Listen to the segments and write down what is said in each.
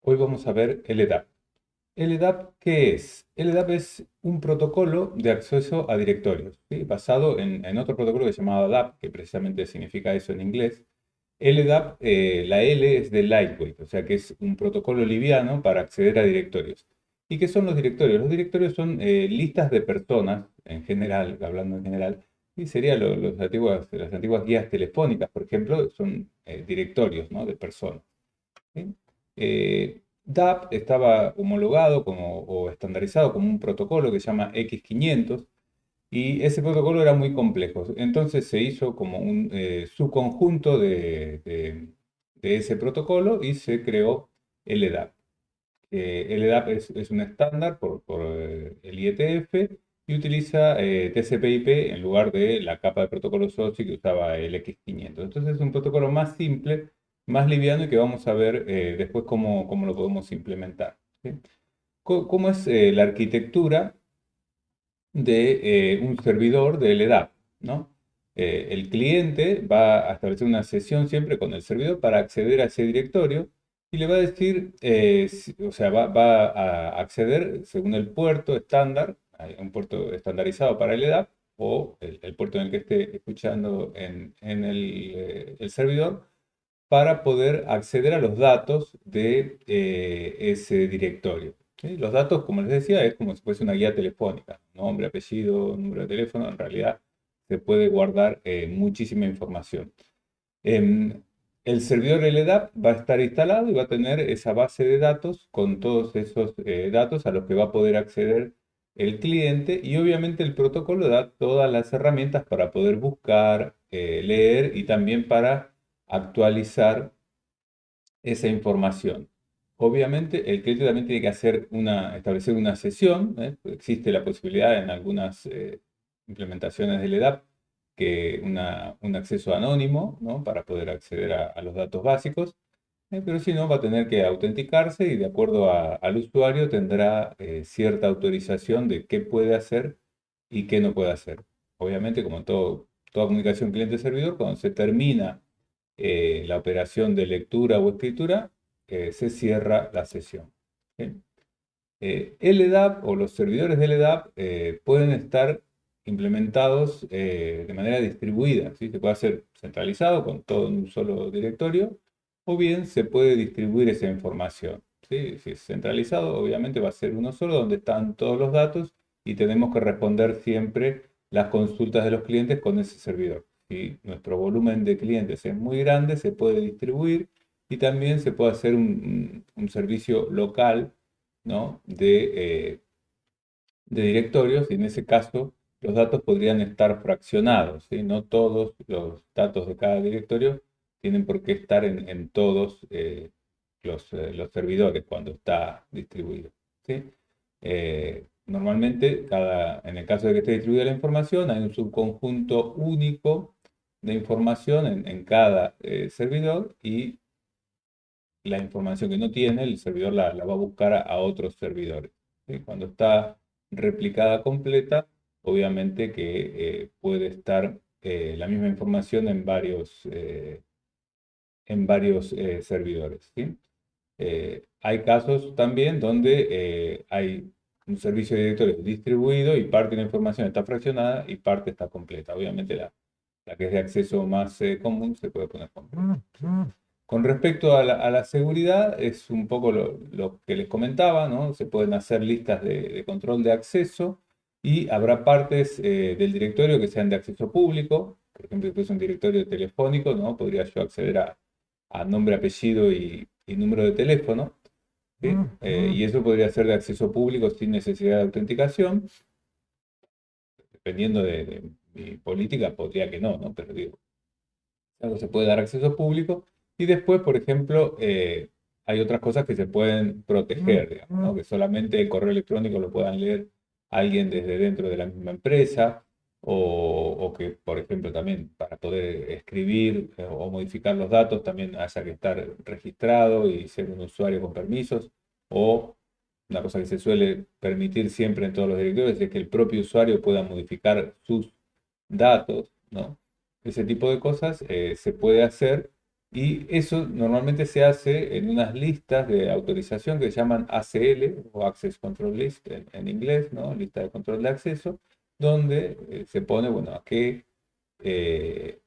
Hoy vamos a ver LDAP. LDAP, ¿qué es? LDAP es un protocolo de acceso a directorios, ¿sí? Basado en otro protocolo que se llamaba DAP, que precisamente significa eso en inglés. LDAP, la L es de lightweight, o sea que es un protocolo liviano para acceder a directorios. ¿Y qué son los directorios? Los directorios son listas de personas, en general, hablando en general, y serían las antiguas guías telefónicas, por ejemplo, son directorios, ¿no?, de personas. ¿Sí? DAP estaba homologado o estandarizado como un protocolo que se llama X500 y ese protocolo era muy complejo. Entonces se hizo como un subconjunto de ese protocolo y se creó LDAP. LDAP es un estándar por el IETF y utiliza TCP/IP en lugar de la capa de protocolo SOSI que usaba el X500. Entonces es un protocolo más simple, más liviano y que vamos a ver después cómo lo podemos implementar. ¿Sí? ¿Cómo es la arquitectura de un servidor de LDAP, ¿no? El cliente va a establecer una sesión siempre con el servidor para acceder a ese directorio y le va a decir, o sea, va a acceder según el puerto estándar, hay un puerto estandarizado para LDAP o el puerto en el que esté escuchando en el servidor para poder acceder a los datos de ese directorio. ¿Sí? Los datos, como les decía, es como si fuese una guía telefónica, nombre, apellido, número de teléfono, en realidad se puede guardar muchísima información. Em, el servidor LDAP va a estar instalado y va a tener esa base de datos con todos esos datos a los que va a poder acceder el cliente y obviamente el protocolo da todas las herramientas para poder buscar, leer y también para actualizar esa información. Obviamente, el cliente también tiene que establecer una sesión, ¿eh? Existe la posibilidad en algunas implementaciones del EDAP que un acceso anónimo, ¿no?, para poder acceder a los datos básicos, pero si no, va a tener que autenticarse y de acuerdo al usuario tendrá cierta autorización de qué puede hacer y qué no puede hacer. Obviamente, como toda comunicación cliente-servidor, cuando se termina la operación de lectura o escritura, se cierra la sesión. ¿Sí? LDAP o los servidores de LDAP pueden estar implementados de manera distribuida, ¿sí? Se puede hacer centralizado con todo en un solo directorio o bien se puede distribuir esa información. ¿Sí? Si es centralizado, obviamente va a ser uno solo donde están todos los datos y tenemos que responder siempre las consultas de los clientes con ese servidor. Si nuestro volumen de clientes es muy grande, se puede distribuir y también se puede hacer un servicio local, ¿no?, de directorios y en ese caso los datos podrían estar fraccionados, ¿sí? No todos los datos de cada directorio tienen por qué estar en todos los servidores cuando está distribuido, ¿sí? Normalmente, en el caso de que esté distribuida la información, hay un subconjunto único de información en cada servidor y la información que no tiene, el servidor la va a buscar a otros servidores. ¿Sí? Cuando está replicada completa, obviamente que puede estar la misma información en varios servidores. ¿Sí? Hay casos también donde hay un servicio de directorios distribuido y parte de la información está fraccionada y parte está completa. Obviamente la que es de acceso más común se puede poner completa. Con respecto a la seguridad, es un poco lo que les comentaba, ¿no? Se pueden hacer listas de control de acceso y habrá partes del directorio que sean de acceso público. Por ejemplo, si es un directorio telefónico, ¿no?, podría yo acceder a nombre, apellido y número de teléfono, ¿sí? Y eso podría ser de acceso público sin necesidad de autenticación. Dependiendo de mi política, podría que no, ¿no? Pero digo, algo se puede dar acceso público. Y después, por ejemplo, hay otras cosas que se pueden proteger, digamos, ¿no? Que solamente el correo electrónico lo puedan leer alguien desde dentro de la misma empresa, o que, por ejemplo, también para poder escribir o modificar los datos también haya que estar registrado y ser un usuario con permisos, o una cosa que se suele permitir siempre en todos los directorios es que el propio usuario pueda modificar sus datos, ¿no? Ese tipo de cosas se puede hacer Y eso normalmente se hace en unas listas de autorización que se llaman ACL o Access Control List en inglés, ¿no? Lista de control de acceso, donde se pone, bueno, eh,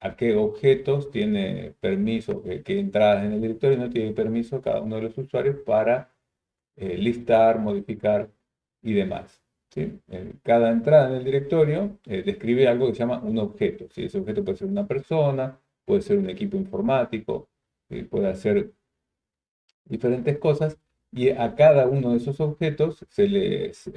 a qué objetos tiene permiso, qué entradas en el directorio no tiene permiso cada uno de los usuarios para listar, modificar y demás. ¿Sí? Cada entrada en el directorio describe algo que se llama un objeto. ¿Sí? Ese objeto puede ser una persona, puede ser un equipo informático, ¿sí? Puede hacer diferentes cosas y a cada uno de esos objetos se les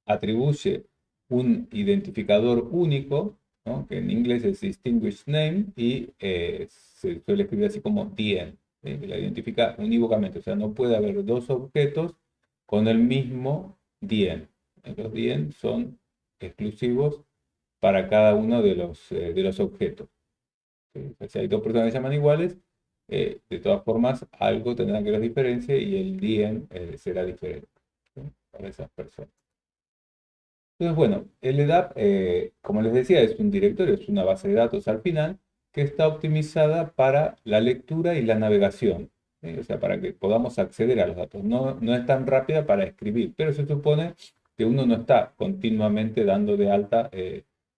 atribuye un identificador único, ¿no? Que en inglés es Distinguished Name y se suele escribir así como DN, ¿sí? Que la identifica unívocamente, o sea, no puede haber dos objetos con el mismo DN. Los DN son exclusivos para cada uno de los objetos. ¿Sí? O sea, si hay dos personas que se llaman iguales, de todas formas, algo tendrán que los diferencie y el DN será diferente, ¿sí? Para esas personas. Entonces, bueno, el EDAP, como les decía, es un directorio, es una base de datos al final que está optimizada para la lectura y la navegación, ¿sí? O sea, para que podamos acceder a los datos. No es tan rápida para escribir, pero se supone que uno no está continuamente dando de alta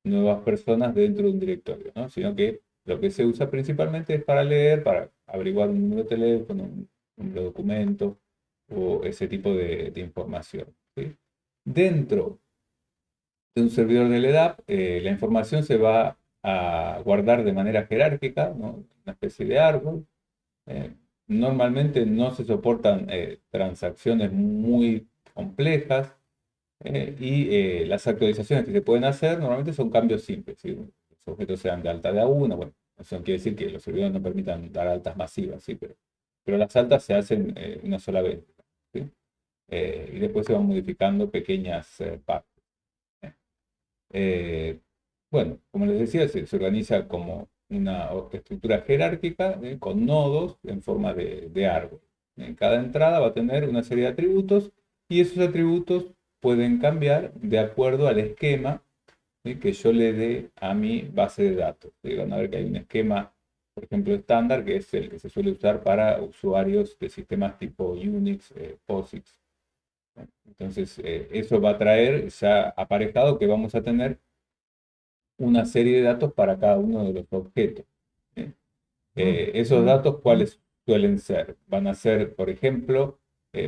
nuevas personas dentro de un directorio, ¿no? Sino que lo que se usa principalmente es para leer, para averiguar un número de teléfono, un número de documento o ese tipo de información, ¿sí? Dentro de un servidor del EDAP, la información se va a guardar de manera jerárquica, ¿no? Una especie de árbol. Eh, Normalmente no se soportan transacciones muy complejas y las actualizaciones que se pueden hacer normalmente son cambios simples. ¿Sí? Los objetos se dan de alta de a una. Bueno, eso no quiere decir que los servidores no permitan dar altas masivas, ¿sí? Pero las altas se hacen una sola vez, ¿sí? Y después se van modificando pequeñas partes. Eh, bueno, como les decía, se organiza como una estructura jerárquica con nodos en forma de árbol. En cada entrada va a tener una serie de atributos y esos atributos pueden cambiar de acuerdo al esquema, ¿sí? Que yo le dé a mi base de datos. Van a ver que hay un esquema, por ejemplo, estándar, que es el que se suele usar para usuarios de sistemas tipo Unix, POSIX. Entonces, eso va a traer ya aparejado que vamos a tener una serie de datos para cada uno de los objetos. ¿Sí? Esos datos, ¿cuáles suelen ser? Van a ser, por ejemplo,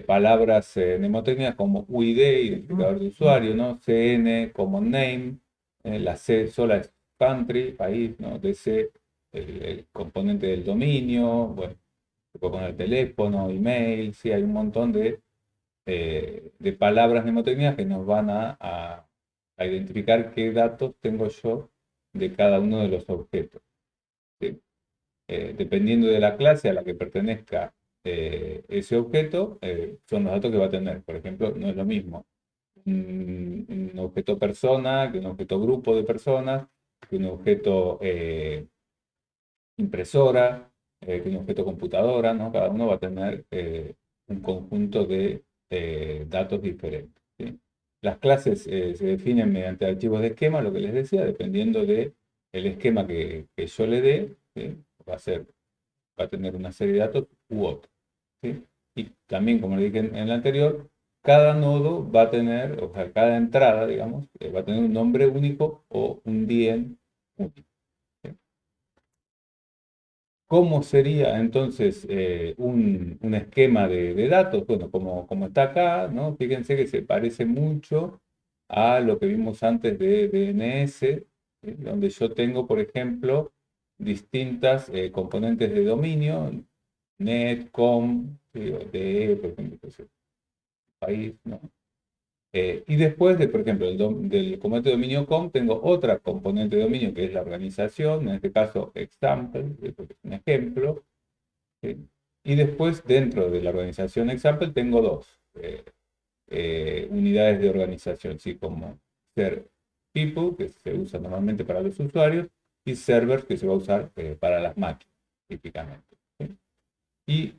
palabras mnemotécnicas como UID, identificador de usuario, ¿no? CN como name, la C sola es country, país, ¿no? DC, el componente del dominio, bueno, se puede poner teléfono, email, sí, hay un montón de palabras mnemotécnicas que nos van a identificar qué datos tengo yo de cada uno de los objetos. ¿Sí? Dependiendo de la clase a la que pertenezca ese objeto, son los datos que va a tener. Por ejemplo, no es lo mismo un objeto persona que un objeto grupo de personas, que un objeto impresora, que un objeto computadora, ¿no? Cada uno va a tener un conjunto de datos diferentes, ¿sí? Las clases se definen mediante archivos de esquema, lo que les decía, dependiendo de el esquema que yo le dé, ¿sí? Va a tener una serie de datos u otro, ¿sí? Y también, como le dije en el anterior, cada nodo va a tener, o sea, cada entrada, digamos, va a tener un nombre único o un DN único. ¿Cómo sería entonces un esquema de datos? Bueno, como está acá, ¿no? Fíjense que se parece mucho a lo que vimos antes de DNS, donde yo tengo, por ejemplo, distintas componentes de dominio, net, com, ¿sí? O DE, por ejemplo, que es el país, ¿no? Y después de, por ejemplo, del componente de dominio com, tengo otra componente de dominio que es la organización, en este caso example, porque es un ejemplo. ¿Sí? Y después, dentro de la organización example, tengo dos unidades de organización, ¿sí? Como ser people, que se usa normalmente para los usuarios, y servers, que se va a usar para las máquinas, típicamente. ¿Sí? Y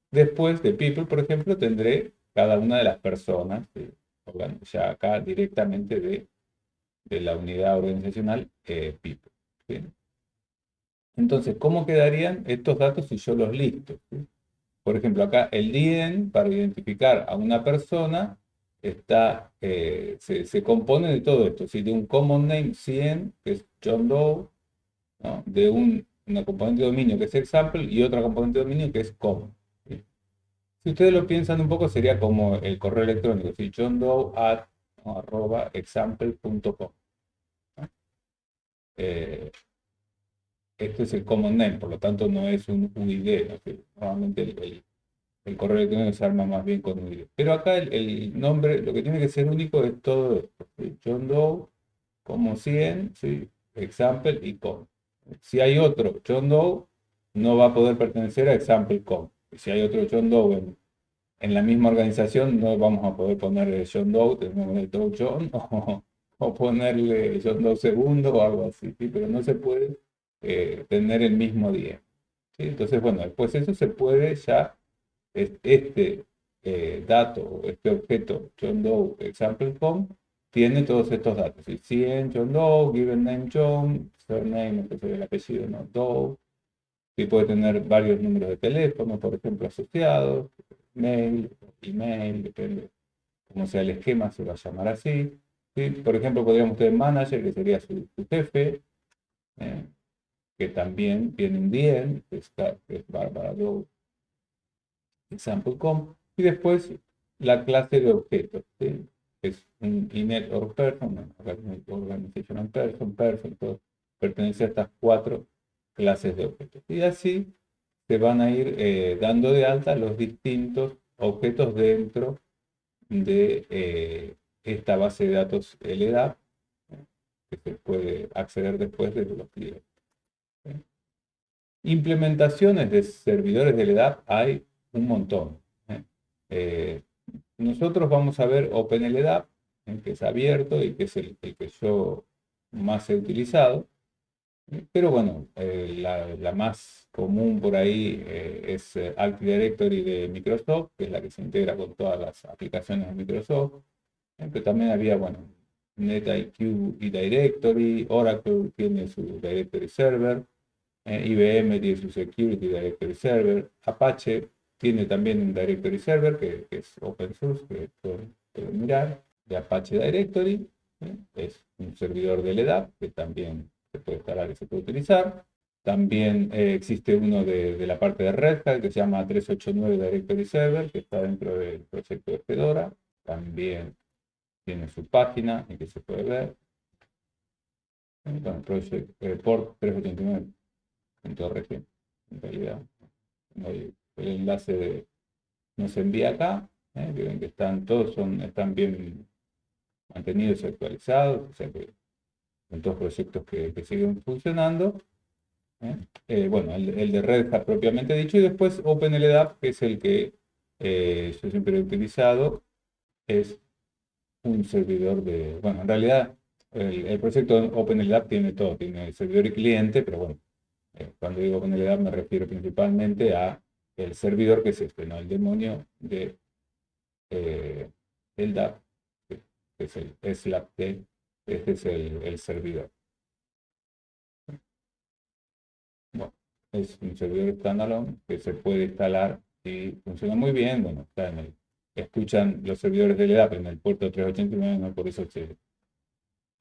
después de people, por ejemplo, tendré cada una de las personas, ¿sí? Bueno, ya acá directamente de la unidad organizacional people. ¿Sí? Entonces, ¿cómo quedarían estos datos si yo los listo? ¿Sí? Por ejemplo, acá el DN, para identificar a una persona, se compone de todo esto, ¿sí? De un common name 100, que es John Doe, ¿no? De una componente de dominio que es example y otra componente de dominio que es com. ¿Sí? Si ustedes lo piensan un poco, sería como el correo electrónico, ¿sí? johndoe@ ¿no? arroba example.com. ¿No? Eh, este es el common name, por lo tanto no es un UID, ¿no? Que normalmente el correo electrónico se arma más bien con UID. Pero acá el nombre, lo que tiene que ser único es todo esto, ¿sí? John Doe, como 100, ¿sí? Example y com. Si hay otro John Doe, no va a poder pertenecer a example.com. Si hay otro John Doe en la misma organización, no vamos a poder ponerle John Doe, tenemos que poner Doe John o ponerle John Doe segundo o algo así, ¿sí? Pero no se puede tener el mismo día. ¿Sí? Entonces, bueno, después eso se puede ya, este dato o este objeto John Doe example.com tiene todos estos datos. ¿Sí? 100 John Doe, given name John, surname, que es el apellido, ¿no? Doe. Sí, puede tener varios números de teléfono, por ejemplo, asociados, mail, email, depende cómo sea el esquema, se va a llamar así. ¿Sí? Por ejemplo, podríamos tener manager, que sería su jefe, ¿eh? Que también tiene un DN, que es Bárbara Doe, example.com, y después la clase de objetos, ¿sí? Es un init or person, organizational person, person, todo, pertenece a estas cuatro clases de objetos. Y así se van a ir dando de alta los distintos objetos dentro de esta base de datos LDAP, que se puede acceder después de los clientes. ¿Sí? Implementaciones de servidores de LDAP hay un montón. ¿Eh? Eh, Nosotros vamos a ver OpenLDAP, que es abierto y que es el que yo más he utilizado. Pero bueno, la más común por ahí es Active Directory de Microsoft, que es la que se integra con todas las aplicaciones de Microsoft. Pero también había, bueno, NetIQ y Directory, Oracle tiene su Directory Server, IBM tiene su Security Directory Server, Apache tiene también un Directory Server que es open source, que pueden mirar, de Apache Directory, es un servidor de LDAP que también se puede instalar y se puede utilizar. También existe uno de la parte de Red Hat que se llama 389 Directory Server, que está dentro del proyecto de Fedora. También tiene su página en que se puede ver. Bueno, port 389.org. En realidad, el enlace nos envía acá. Que ven que están bien mantenidos y actualizados, o sea que son todos proyectos que siguen funcionando. Bueno, el de Red Hat propiamente dicho, y después OpenLDAP, que es el que yo siempre he utilizado, es un servidor bueno, en realidad el proyecto OpenLDAP tiene todo, tiene servidor y cliente, pero bueno, cuando digo OpenLDAP me refiero principalmente a el servidor que es este, ¿no? El demonio de el DAP, que es el SLAPT, este es el servidor. Bueno, es un servidor standalone que se puede instalar y funciona muy bien. Bueno, escuchan los servidores de LDAP en el puerto 389, ¿no? Por eso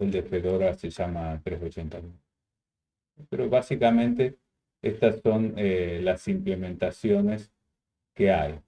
el de Fedora se llama 389. Pero básicamente estas son las implementaciones que hay.